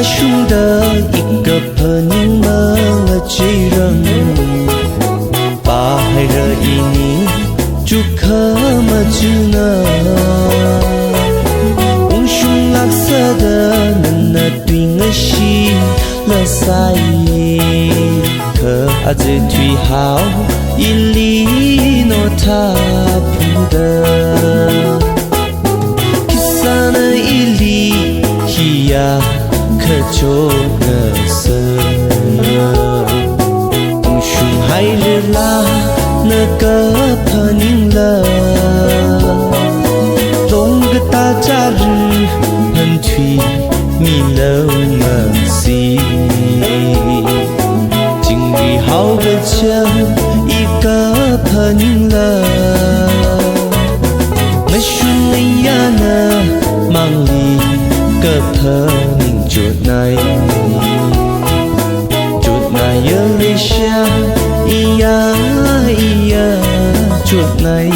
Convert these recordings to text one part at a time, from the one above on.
Shunda ika pening mengeciram Bahaya ini juga majuna Ungshung laksada nana twingashi lasai Ke aze tui hao ili no tapuda Kisana ili hiya cho ngờ sơ ông shung hai lê la nơ cơ panin la dong cái ta cha rư hân thủy mi lâu mà si chính vì hao về chân y cơ panin la mấy shung ấy ya nơ mang đi cơ panin chuột này Malaysia iya iya chuột này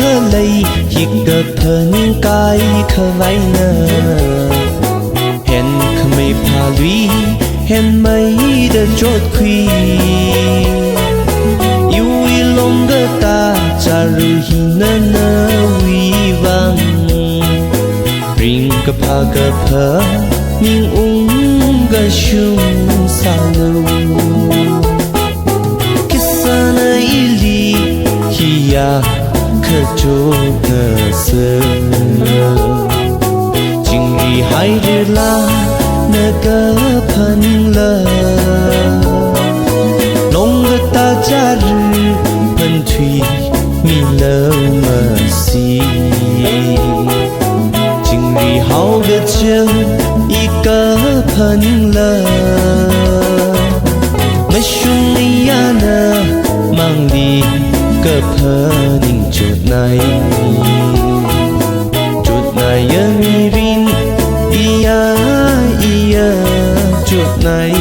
khờ lây chỉ gặp thân cái khờ vay nơ hẹn khờ mây pha lũy hẹn mây đã chốt khuy yêu y lòng gơ ta cha rư hi nơ nơ uy vang ring gơ phơ nhưng gơ shung sa lưu kisana ili hiya cho ngờ sơ chính vì hai đứa la nơ cơ phân lơ lòng người ta cha rư phân thủy mi lơ mà si chính vì hao gật chân y cơ phân lơ mấy shung y ya nơ mang đi cơ panin chuột này rin iya iya chuột này